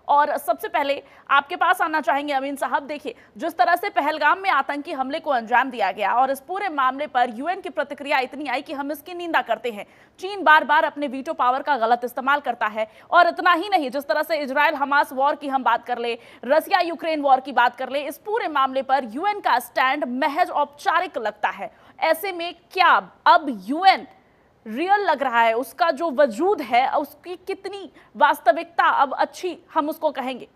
और सबसे पहले आपके पास आना चाहेंगे अमीन साहब। देखिए, जिस तरह से पहलगाम में आतंकी हमले को अंजाम दिया गया और इस पूरे मामले पर यूएन की प्रतिक्रिया इतनी आई कि हम इसकी निंदा करते हैं। चीन बार बार अपने वीटो पावर का गलत इस्तेमाल करता है, और इतना ही नहीं, जिस तरह से इजराइल हमास वॉर की हम बात कर ले, रसिया यूक्रेन वॉर की बात कर ले, इस पूरे मामले पर यूएन का स्टैंड महज औपचारिक लगता है। ऐसे में क्या अब यूएन रियल लग रहा है, उसका जो वजूद है उसकी कितनी वास्तविकता अब अच्छी हम उसको कहेंगे,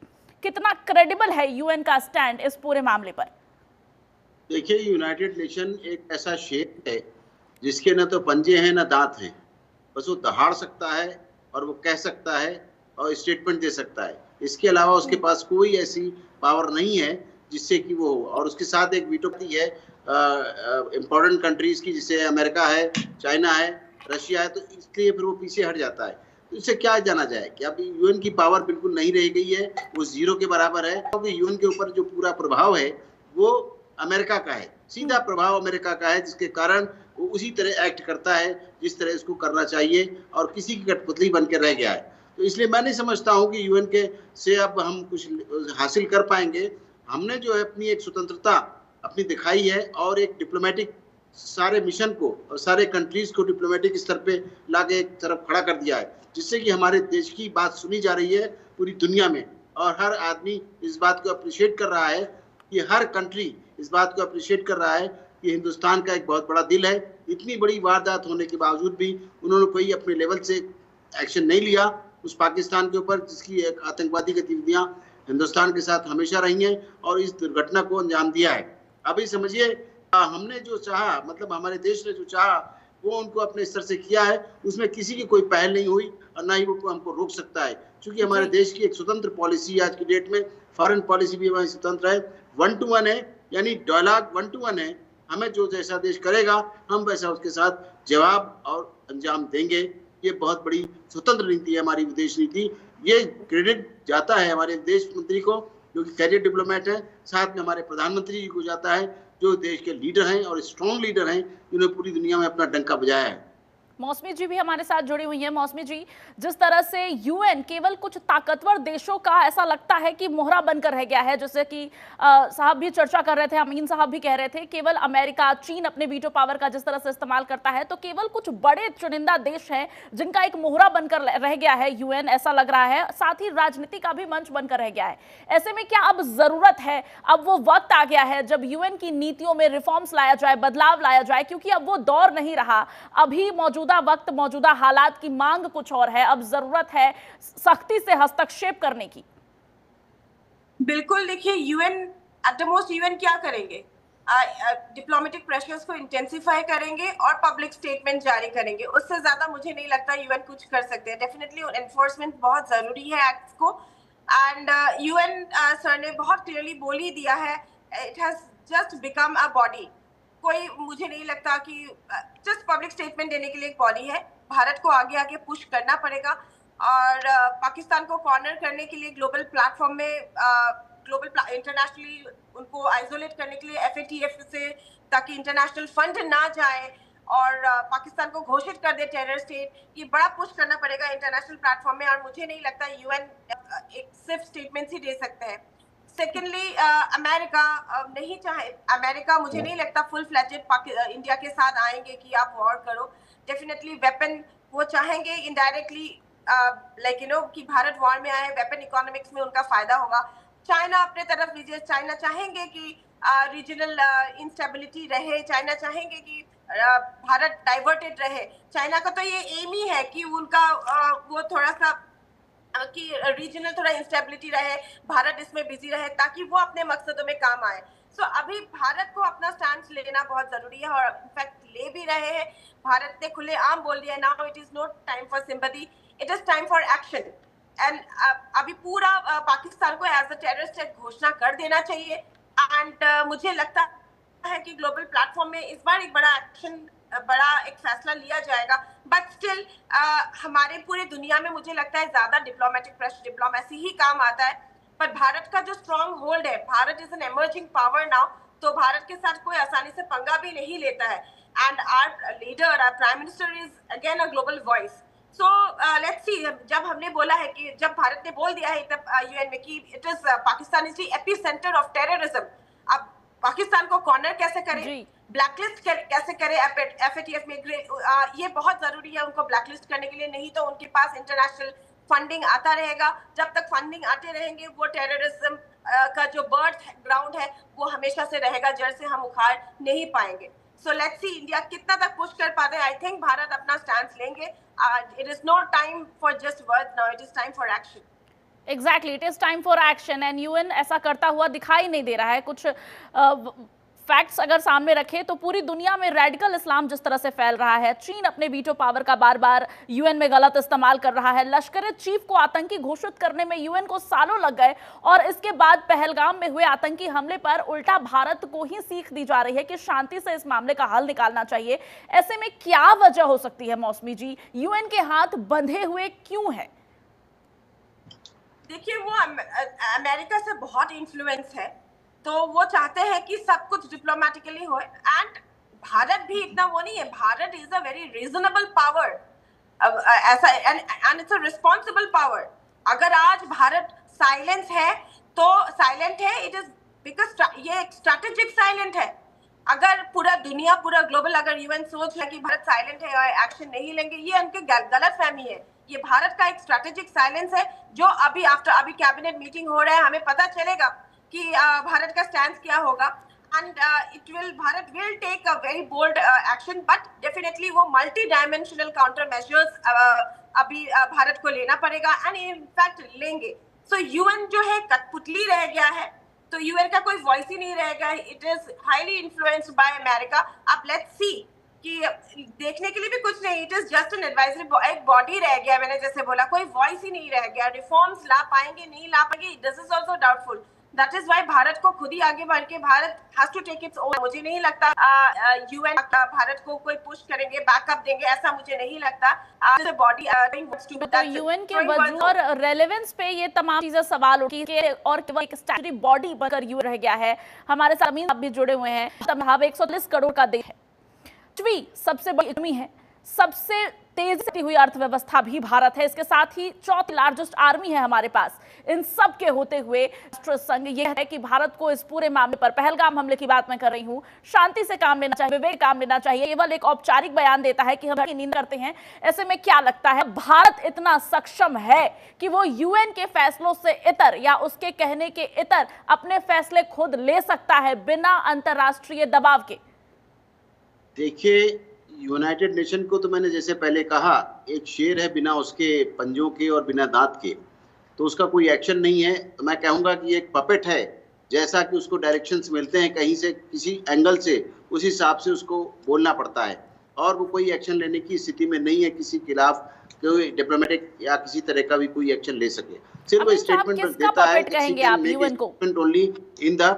कितना क्रेडिबल है यूएन का स्टैंड इस पूरे मामले पर? देखिए, यूनाइटेड नेशन एक ऐसा शेर है जिसके न तो पंजे हैं न दांत हैं। बस वो दहाड़ सकता है और वो कह सकता है और स्टेटमेंट दे सकता है। इसके अलावा उसके पास कोई ऐसी पावर नहीं है जिससे कि वो हो। और उसके साथ एक वीटो है इम्पोर्टेंट कंट्रीज की, जैसे अमेरिका है, चाइना है, रशिया है, तो इसलिए फिर वो पीछे हट जाता है। तो इससे क्या जाना जाए कि अभी यूएन की पावर बिल्कुल नहीं रह गई है, वो जीरो के बराबर है। क्योंकि यूएन के ऊपर जो पूरा प्रभाव है वो अमेरिका का है, सीधा प्रभाव अमेरिका का है, जिसके कारण वो उसी तरह एक्ट करता है जिस तरह इसको करना चाहिए और किसी की कठपुतली बन के रह गया है। तो इसलिए मैं नहीं समझता हूँ कि यूएन के से अब हम कुछ हासिल कर पाएंगे। हमने जो है अपनी एक स्वतंत्रता अपनी दिखाई है और एक डिप्लोमेटिक सारे मिशन को और सारे कंट्रीज को डिप्लोमेटिक स्तर पे लाके एक तरफ खड़ा कर दिया है, जिससे कि हमारे देश की बात सुनी जा रही है पूरी दुनिया में। और हर आदमी इस बात को अप्रिशिएट कर रहा है कि हर कंट्री इस बात को अप्रिशिएट कर रहा है कि हिंदुस्तान का एक बहुत बड़ा दिल है। इतनी बड़ी वारदात होने के बावजूद भी उन्होंने कोई अपने लेवल से एक्शन नहीं लिया उस पाकिस्तान के ऊपर, जिसकी एक आतंकवादी गतिविधियां हिंदुस्तान के साथ हमेशा रही हैं और इस दुर्घटना को अंजाम दिया है। अभी समझिए, हमने जो चाहा, मतलब हमारे देश ने जो चाहा वो उनको अपने स्तर से किया है, उसमें किसी की कोई पहल नहीं हुई और ना ही वो हमको रोक सकता है, क्योंकि हमारे देश की एक स्वतंत्र पॉलिसी आज की डेट में, फॉरेन पॉलिसी भी हमारी स्वतंत्र है, 1 to 1 है, यानी डायलॉग 1 to 1 है। हमें जो जैसा देश करेगा हम वैसा उसके साथ जवाब और अंजाम देंगे। ये बहुत बड़ी स्वतंत्र नीति है हमारी विदेश नीति। ये क्रेडिट जाता है हमारे विदेश मंत्री को, जो कि कैरियर डिप्लोमेट है, साथ में हमारे प्रधानमंत्री जी को जाता है, जो देश के लीडर हैं और स्ट्रॉन्ग लीडर हैं, जिन्होंने पूरी दुनिया में अपना डंका बजाया है। मौसमी जी भी हमारे साथ जुड़ी हुई हैं। मौसमी जी, जिस तरह से यूएन केवल कुछ ताकतवर देशों का ऐसा लगता है कि मोहरा बनकर रह गया है, जैसे कि साहब भी चर्चा कर रहे थे, अमीन साहब भी कह रहे थे, केवल अमेरिका, चीन अपने वीटो पावर का जिस तरह से इस्तेमाल करता है, तो केवल कुछ बड़े चुनिंदा देश हैं जिनका एक मोहरा बनकर रह गया है यूएन, ऐसा लग रहा है। साथ ही राजनीति का भी मंच बनकर रह गया है। ऐसे में क्या अब जरूरत है, अब वो वक्त आ गया है जब यूएन की नीतियों में रिफॉर्म्स लाया जाए, बदलाव लाया जाए, क्योंकि अब वो दौर नहीं रहा। अभी मौजूदा वक्त, मौजूदा हालात की मांग कुछ और है, अब जरूरत है सख्ती से हस्तक्षेप करने की। बिल्कुल, देखिए, UN at the most UN क्या करेंगे? डिप्लोमेटिक प्रेशर्स को इंटेंसिफाई करेंगे और पब्लिक स्टेटमेंट जारी करेंगे। उससे ज्यादा मुझे नहीं लगता यूएन कुछ कर सकते हैं। डेफिनेटली एनफोर्समेंट बहुत जरूरी है एक्ट्स को, एंड यूएन सर ने बहुत क्लियरली बोल ही दिया है, it has just become a body. कोई, मुझे नहीं लगता कि जस्ट पब्लिक स्टेटमेंट देने के लिए एक बॉडी है। भारत को आगे आगे पुश करना पड़ेगा और पाकिस्तान को कॉर्नर करने के लिए ग्लोबल प्लेटफॉर्म में, ग्लोबल इंटरनेशनली उनको आइसोलेट करने के लिए एफएटीएफ से, ताकि इंटरनेशनल फंड ना जाए और पाकिस्तान को घोषित कर दे टेरर स्टेट, ये बड़ा पुश करना पड़ेगा इंटरनेशनल प्लेटफॉर्म में। और मुझे नहीं लगता यूएन एक सिर्फ स्टेटमेंट्स ही दे सकते हैं। सेकेंडली, अमेरिका नहीं चाहे, अमेरिका मुझे नहीं लगता फुल फ्लैजेड इंडिया के साथ आएंगे कि आप वॉर करो। डेफिनेटली वेपन वो चाहेंगे इनडायरेक्टली, लाइक यू नो, कि भारत वॉर में आए, वेपन इकोनॉमिक्स में उनका फायदा होगा। चाइना अपने तरफ लीजिए, चाइना चाहेंगे कि रीजनल इंस्टेबिलिटी रहे, चाइना चाहेंगे कि भारत डाइवर्टेड रहे। चाइना का तो ये एम ही है कि उनका वो थोड़ा सा कि रीजनल थोड़ा इंस्टेबिलिटी रहे, भारत इसमें बिजी रहे, ताकि वो अपने मकसदों में काम आए। सो अभी भारत को अपना स्टैंड लेना बहुत जरूरी है और इनफैक्ट ले भी रहे हैं। भारत ने खुलेआम बोल दिया, now it is not time for sympathy, it is time for action. And अभी पूरा पाकिस्तान को एज अ टेररिस्ट घोषणा कर देना चाहिए। एंड मुझे लगता है कि ग्लोबल प्लेटफॉर्म में इस बार एक बड़ा एक्शन, बड़ा एक फैसला लिया जाएगा। बट स्टिल हमारे पूरे दुनिया में मुझे लगता है ज्यादा डिप्लोमेटिक प्रेशर, डिप्लोमेसी ही काम आता है। पर भारत का जो स्ट्रॉन्ग होल्ड है, Bharat is an emerging power now, तो भारत के साथ कोई आसानी से पंगा भी नहीं लेता है। And our leader, our prime minister is again a global voice. So let's see, जब हमने बोला है कि जब भारत ने बोल दिया है यूएन में कि it is Pakistan is the AP centre of terrorism, अब पाकिस्तान को कॉर्नर कैसे करें, ब्लैकलिस्ट कैसे करें एफएटीएफ में, ये बहुत जरूरी है उनको ब्लैकलिस्ट करने के लिए, नहीं तो उनके पास इंटरनेशनल फंडिंग आता रहेगा। जब तक फंडिंग आते रहेंगे वो टेररिज्म का जो बर्थ ग्राउंड है वो हमेशा से रहेगा, जड़ से हम उखाड़ नहीं पाएंगे। सो लेट्स सी इंडिया कितना तक पुश कर पाते हैं। आई थिंक भारत अपना स्टैंड लेंगे। It is not time for just word now, it is time for action. Exactly, it is time for action and UN ऐसा करता हुआ दिखाई नहीं दे रहा है। कुछ फैक्ट्स अगर सामने रखें तो पूरी दुनिया में रेडिकल इस्लाम जिस तरह से फैल रहा है, चीन अपने वीटो पावर का बार बार यूएन में गलत इस्तेमाल कर रहा है, लश्कर चीफ को आतंकी घोषित करने में यूएन को सालों लग गए और इसके बाद पहलगाम में हुए आतंकी हमले पर उल्टा भारत को ही सीख दी जा रही है कि शांति से इस मामले का हल निकालना चाहिए। ऐसे में क्या वजह हो सकती है मौसमी जी, यूएन के हाथ बंधे हुए क्यों है? देखिए, वो अमेरिका से बहुत इन्फ्लुएंस है, तो वो चाहते हैं कि सब कुछ डिप्लोमेटिकली हो। एंड भारत भी इतना वो नहीं है, Bharat is a very reasonable power, ऐसा, and it's a responsible power. अगर आज भारत साइलेंस है तो साइलेंट है, इट इज बिकॉज ये एक स्ट्रैटेजिक साइलेंट है। अगर पूरा दुनिया, पूरा ग्लोबल, अगर यूएन सोच है कि भारत साइलेंट है और एक्शन नहीं लेंगे, ये उनके गलत फहमी है। ये भारत का एक स्ट्रैटेजिक साइलेंस है जो अभी कैबिनेट मीटिंग हो रहा है, हमें पता चलेगा कि भारत का स्टैंड क्या होगा। And Bharat will take a very bold action, but definitely वो मल्टी डायमेंशनल काउंटर मेजर्स अभी भारत को लेना पड़ेगा एंड इनफैक्ट लेंगे। सो यूएन जो है कठपुतली रह गया है, तो यूएन का कोई वॉइस ही नहीं रहेगा। It is highly influenced by America. अब लेट्स सी कि देखने के लिए भी कुछ नहीं, it is just an advisory, एक बॉडी रह गया। मैंने जैसे बोला, कोई वॉइस ही नहीं रह गया। रिफॉर्म्स ला पाएंगे नहीं ला पाएंगे, this is also doubtful. That is why Bharat को खुद ही आगे बढ़ के Bharat has to take its own. मुझे नहीं लगता यूएन भारत को कोई पुश करेंगे, बैकअप देंगे, ऐसा मुझे नहीं लगता। बॉडी तो यूएन के वजूद और रेलेवेंस पे ये तमाम चीजें सवाल उठी कि और केवल एक स्टैट्यूटरी बॉडी बनकर यूएन रह गया है। हमारे साथ अमीन साहब भी जुड़े हुए हैं। 140 करोड़ का देश है, सबसे बड़ी इकोनॉमी है, सबसे तेजी से हुई अर्थव्यवस्था भी भारत है, इसके साथ ही चौथी लार्जेस्ट आर्मी है हमारे पास। इन सब के होते हुए राष्ट्र संघ यह है कि भारत को इस पूरे मामले पर, पहलगाम हमले की बात मैं कर रही हूं, शांति से काम लेना चाहिए, विवेक काम लेना चाहिए। केवल एक औपचारिक बयान देता है कि हम नींद करते हैं। ऐसे में क्या लगता है, भारत इतना सक्षम है कि वो यूएन के फैसलों से इतर या उसके कहने के इतर अपने फैसले खुद ले सकता है बिना अंतरराष्ट्रीय दबाव के? देखिए, यूनाइटेड नेशन को तो मैंने जैसे पहले कहा, एक शेर है बिना उसके पंजों के और बिना दांत के, तो उसका कोई एक्शन नहीं है। तो मैं कहूँगा कि एक पपेट है, जैसा कि उसको डायरेक्शंस मिलते हैं कहीं से, किसी एंगल से, उस हिसाब से उसको बोलना पड़ता है और वो कोई एक्शन लेने की स्थिति में नहीं है किसी के खिलाफ, कोई डिप्लोमेटिक या किसी तरह का भी कोई एक्शन ले सके। सिर्फ स्टेटमेंट देता है only in the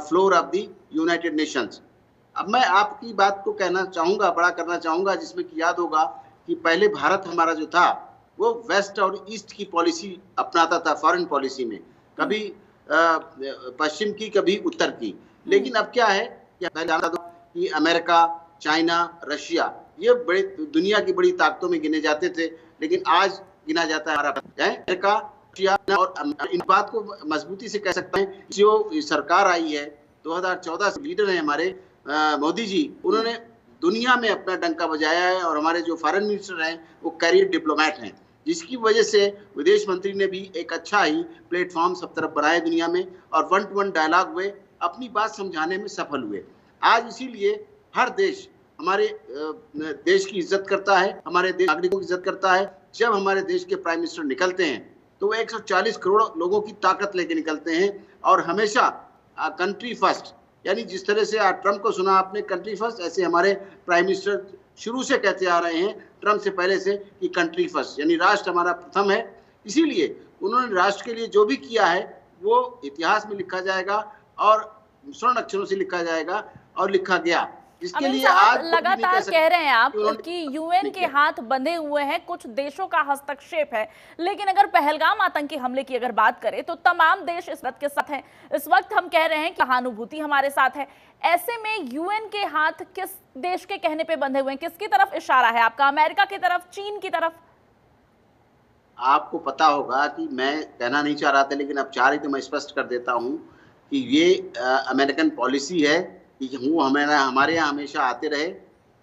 floor of the United Nations. अब मैं आपकी बात को कहना चाहूँगा, बड़ा करना चाहूँगा, जिसमें कि याद होगा कि पहले भारत हमारा जो था वो वेस्ट और ईस्ट की पॉलिसी अपनाता था फॉरेन पॉलिसी में, कभी पश्चिम की कभी उत्तर की। लेकिन अब क्या है कि अमेरिका, चाइना, रशिया, ये बड़े दुनिया की बड़ी ताकतों में गिने जाते थे, लेकिन आज गिना जाता है हमारा अमेरिका, रशिया। और इन बात को मजबूती से कह सकते हैं, जो सरकार आई है 2014 से, लीडर है हमारे मोदी जी, उन्होंने दुनिया में अपना डंका बजाया है और हमारे जो फॉरेन मिनिस्टर हैं वो कैरियर डिप्लोमेट हैं, जिसकी वजह से विदेश मंत्री ने भी एक अच्छा ही प्लेटफॉर्म सब तरफ बनाए दुनिया में और 1-to-1 डायलॉग हुए, अपनी बात समझाने में सफल हुए। आज इसीलिए हर देश हमारे देश की इज्जत करता है, हमारे देश नागरिकों की इज्जत करता है। जब हमारे देश के प्राइम मिनिस्टर निकलते हैं तो वो 140 करोड़ लोगों की ताकत लेके निकलते हैं और हमेशा कंट्री फर्स्ट, यानी जिस तरह से ट्रम्प को सुना आपने कंट्री फर्स्ट, ऐसे हमारे प्राइम मिनिस्टर शुरू से कहते आ रहे हैं, ट्रम्प से पहले से, कि कंट्री फर्स्ट, यानी राष्ट्र हमारा प्रथम है। इसीलिए उन्होंने राष्ट्र के लिए जो भी किया है वो इतिहास में लिखा जाएगा और स्वर्ण अक्षरों से लिखा जाएगा और लिखा गया। इसके लिए आज लगातार कह रहे हैं आप कि यूएन के हाथ बंधे हुए हैं, कुछ देशों का हस्तक्षेप है, लेकिन अगर पहलगाम आतंकी हमले की अगर बात करें तो तमाम देश इस बात के साथ हैं। इस वक्त हम कह रहे हैं कि सहानुभूति हमारे साथ है। ऐसे में यूएन के हाथ किस देश के कहने पे बंधे हुए हैं, किसकी तरफ इशारा है आपका? अमेरिका की तरफ, चीन की तरफ? आपको पता होगा कि मैं कहना नहीं चाह रहा था, लेकिन अब चाह रही तो मैं स्पष्ट कर देता हूँ कि ये अमेरिकन पॉलिसी है कि वो हमारे यहाँ हमेशा आते रहे।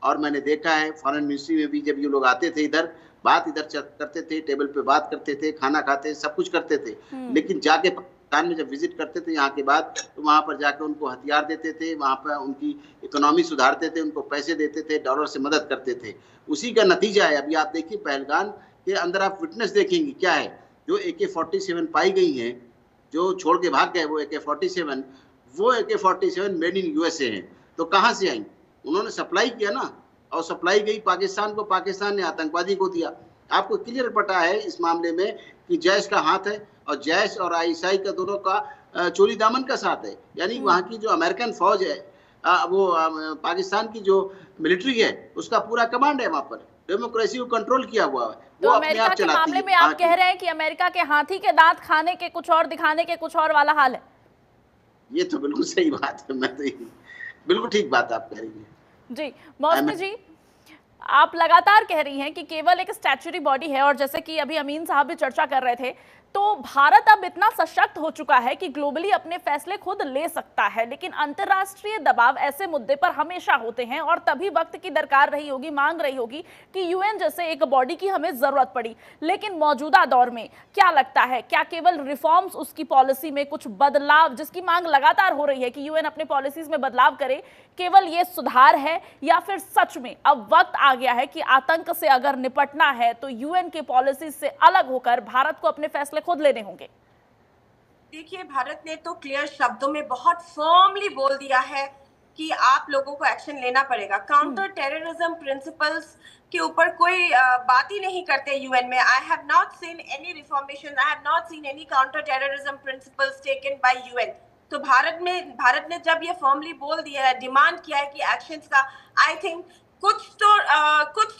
और मैंने देखा है फॉरेन मिनिस्ट्री में भी जब ये लोग आते थे इधर, बात इधर करते थे, टेबल पे बात करते थे, खाना खाते, सब कुछ करते थे, लेकिन जाके पाकिस्तान में जब विजिट करते थे यहाँ के बाद, तो वहाँ पर जाके उनको हथियार देते थे, वहाँ पर उनकी इकोनॉमी सुधारते थे, उनको पैसे देते थे, डॉलर से मदद करते थे। उसी का नतीजा है। अभी आप देखिए पहलगाम के अंदर आप विटनेस देखेंगे क्या है। जो AK-47 पाई गई हैं, जो छोड़ के भाग गए वो AK-47 मेड इन USA हैं। तो कहाँ से आई? उन्होंने सप्लाई किया ना, और सप्लाई गई पाकिस्तान को, पाकिस्तान ने आतंकवादी को दिया। आपको क्लियर पता है इस मामले में कि जैश का हाथ है, और जैश और ISI का दोनों का चोरी दामन का साथ है। यानी वहाँ की जो अमेरिकन फौज है, वो पाकिस्तान की जो मिलिट्री है, उसका पूरा कमांड है वहाँ पर। डेमोक्रेसी को कंट्रोल किया हुआ है, तो वो अपने अमेरिका आप के चलाती मामले है। में आप कह रहे हैं कि अमेरिका के हाथी के दांत खाने के कुछ और, दिखाने के कुछ और वाला हाल है। ये तो बिल्कुल सही बात है। मैं तो बिल्कुल ठीक बात आप कह रही हैं जी। मौसमी जी, आप लगातार कह रही हैं कि केवल एक स्टैच्यूटरी बॉडी है, और जैसे कि अभी अमीन साहब भी चर्चा कर रहे थे, तो भारत अब इतना सशक्त हो चुका है कि ग्लोबली अपने फैसले खुद ले सकता है, लेकिन अंतर्राष्ट्रीय दबाव ऐसे मुद्दे पर हमेशा होते हैं, और तभी वक्त की दरकार रही होगी, मांग रही होगी कि UN जैसे एक बॉडी की हमें जरूरत पड़ी। लेकिन मौजूदा दौर में क्या लगता है, क्या केवल रिफॉर्म्स, उसकी पॉलिसी में कुछ बदलाव, जिसकी मांग लगातार हो रही है कि UN अपने पॉलिसीज में बदलाव करे, केवल ये सुधार है, या फिर सच में अब वक्त आ गया है कि आतंक से अगर निपटना है तो UN के पॉलिसीज से अलग होकर भारत को अपने फैसले खुद लेने होंगे? देखिए, भारत ने तो क्लियर शब्दों में बहुत फर्मली बोल दिया है कि आप लोगों को एक्शन लेना पड़ेगा। काउंटर टेररिज्म प्रिंसिपल्स के ऊपर कोई बात ही नहीं करते UN में। I have not seen any reformation, I have not seen any counter terrorism principles taken by UN। तो भारत ने जब ये फर्मली बोल दिया है, डिमांड किया है कि एक्शंस का, आई थिंक कुछ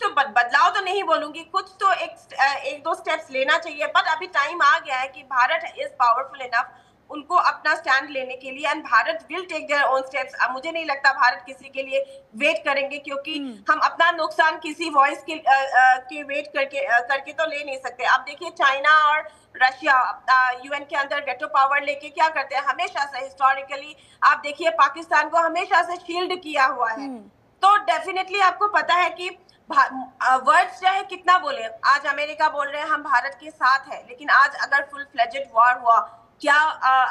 तो बदलाव तो नहीं बोलूंगी, कुछ तो एक दो स्टेप्स लेना चाहिए। बट अभी टाइम आ गया है कि भारत इज पावरफुल इनफ उनको अपना स्टैंड लेने के लिए, and Bharat will take their own steps. मुझे नहीं लगता भारत किसी के लिए वेट करेंगे, क्योंकि हम अपना नुकसान किसी वॉइस के वेट करके तो ले नहीं सकते। अब देखिए, चाइना और रशिया UN के अंदर वेटो पावर लेके क्या करते हैं, हमेशा से हिस्टोरिकली आप देखिए पाकिस्तान को हमेशा से शील्ड किया हुआ है। तो डेफिनेटली आपको पता है कि वर्ड्स चाहे कितना बोले, आज अमेरिका बोल रहे हैं हम भारत के साथ है, लेकिन आज अगर फुल फ्लेजेड वॉर हुआ, क्या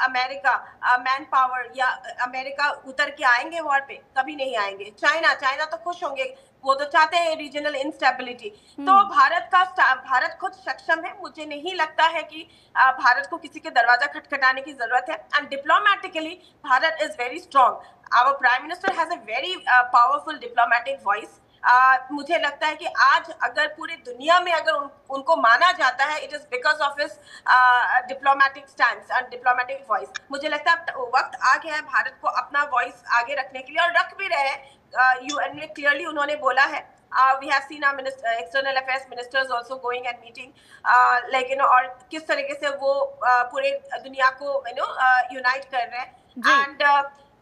अमेरिका मैन पावर या अमेरिका उतर के आएंगे वॉर पे? कभी नहीं आएंगे। चाइना तो खुश होंगे, वो तो चाहते हैं रीजनल इंस्टेबिलिटी। तो भारत खुद सक्षम है। मुझे नहीं लगता है कि भारत को किसी के दरवाजा खटखटाने की जरूरत है। And diplomatically Bharat is very strong. Our prime minister has a very powerful diplomatic voice. मुझे लगता है कि आज अगर पूरी दुनिया में अगर उनको माना जाता है, it is because of his diplomatic stand and diplomatic voice. मुझे लगता है वक्त आ गया है भारत को अपना वॉइस आगे रखने के लिए, और रख भी रहे हैं। UN में क्लियरली उन्होंने बोला है, we have seen our external affairs ministers also going and meeting, लेकिन और किस तरीके से वो पूरे दुनिया को यूनाइट कर रहे हैं। एंड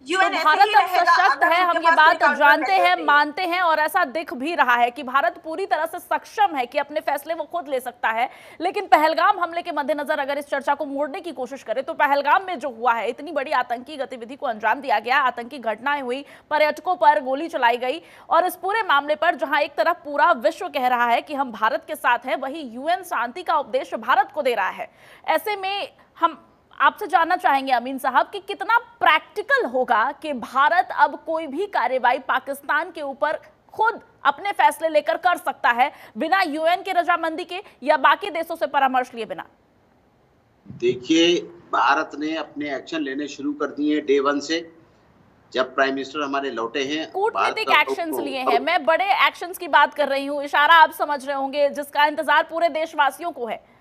तो भारत अब सशक्त है, हम ये बात जानते हैं, मानते हैं, और ऐसा दिख भी रहा है कि भारत पूरी तरह से सक्षम है कि अपने फैसले वो खुद ले सकता है। लेकिन पहलगाम हमले के मद्देनजर अगर इस चर्चा को मोड़ने की कोशिश करें, तो पहलगाम में जो हुआ है, इतनी बड़ी आतंकी गतिविधि को अंजाम दिया गया, आतंकी घटनाएं हुई, पर्यटकों पर गोली चलाई गई, और इस पूरे मामले पर जहां एक तरफ पूरा विश्व कह रहा है कि हम भारत के साथ हैं, वहीं UN शांति का उपदेश भारत को दे रहा है। ऐसे में हम आपसे जानना चाहेंगे अमीन साहब कि कितना प्रैक्टिकल होगा कि भारत अब कोई भी कार्रवाई पाकिस्तान के ऊपर खुद अपने फैसले लेकर कर सकता है, बिना UN के रजामंदी के या बाकी देशों से परामर्श लिए बिना? देखिए, भारत ने अपने एक्शन लेने शुरू कर दिए डे 1 से, जब प्राइम मिनिस्टर हमारे लौटे हैं। कूटनीतिक एक्शंस लिए हैं, मैं बड़े एक्शंस की बात कर रही हूँ, इशारा आप समझ रहे होंगे, जिसका इंतजार पूरे देशवासियों को है।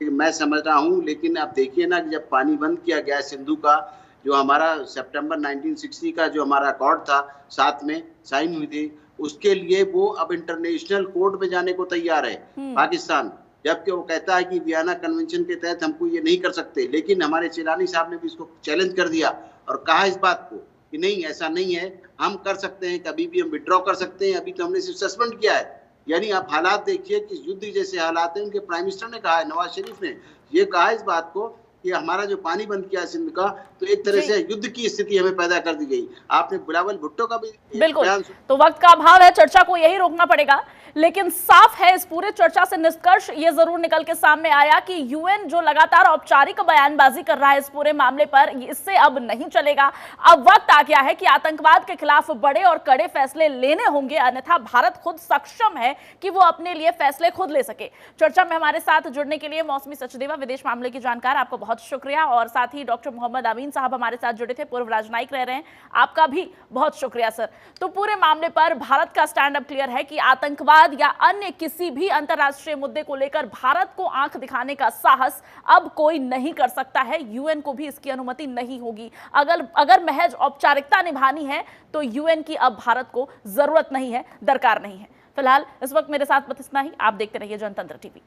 मैं समझ रहा हूँ, लेकिन आप देखिए ना कि जब पानी बंद किया गया सिंधु का, जो हमारा सितंबर 1960 का जो हमारा अकॉर्ड था, साथ में साइन हुई थी, उसके लिए वो अब इंटरनेशनल कोर्ट में जाने को तैयार है पाकिस्तान, जबकि वो कहता है कि वियना कन्वेंशन के तहत हमको ये नहीं कर सकते। लेकिन हमारे चिलानी साहब ने भी इसको चैलेंज कर दिया और कहा इस बात को कि नहीं, ऐसा नहीं है, हम कर सकते हैं, कभी भी हम विड्रॉ कर सकते हैं। अभी तो हमने सिर्फ सस्पेंड किया है, यानी आप हालात देखिए कि युद्ध जैसे हालात हैं। उनके प्राइम मिनिस्टर ने कहा है, नवाज शरीफ ने ये कहा है इस बात को कि हमारा जो पानी बंद किया सिंध का, तो एक तरह से युद्ध की स्थिति हमें पैदा कर दी गई। आपने बिलावल भुट्टो का भी बिल्कुल, बयान तो वक्त का अभाव है, चर्चा को यही रोकना पड़ेगा। लेकिन साफ है इस पूरे चर्चा से निष्कर्ष ये जरूर निकल के सामने आया कि यूएन जो लगातार औपचारिक बयानबाजी कर रहा है इस पूरे मामले पर, इससे अब नहीं चलेगा। अब वक्त आ गया है कि आतंकवाद के खिलाफ बड़े और कड़े फैसले लेने होंगे, अन्यथा भारत खुद सक्षम है कि वो अपने लिए फैसले खुद ले सके। चर्चा में हमारे साथ जुड़ने के लिए मौसमी सचदेवा, विदेश मामले की जानकार, आपको बहुत शुक्रिया। और साथ ही डॉक्टर मोहम्मद अमीन साहब हमारे साथ जुड़े थे, पूर्व राजनयिक रह रहे हैं, आपका भी बहुत शुक्रिया सर। तो पूरे मामले पर भारत का स्टैंड अप क्लियर है कि आतंकवाद या अन्य किसी भी अंतरराष्ट्रीय मुद्दे को लेकर भारत को आंख दिखाने का साहस अब कोई नहीं कर सकता है। यूएन को भी इसकी अनुमति नहीं होगी। अगर महज औपचारिकता निभानी है तो यूएन की अब भारत को जरूरत नहीं है, दरकार नहीं है। फिलहाल इस वक्त मेरे साथ बस इतना ही। आप देखते रहिए जनतंत्र टीवी।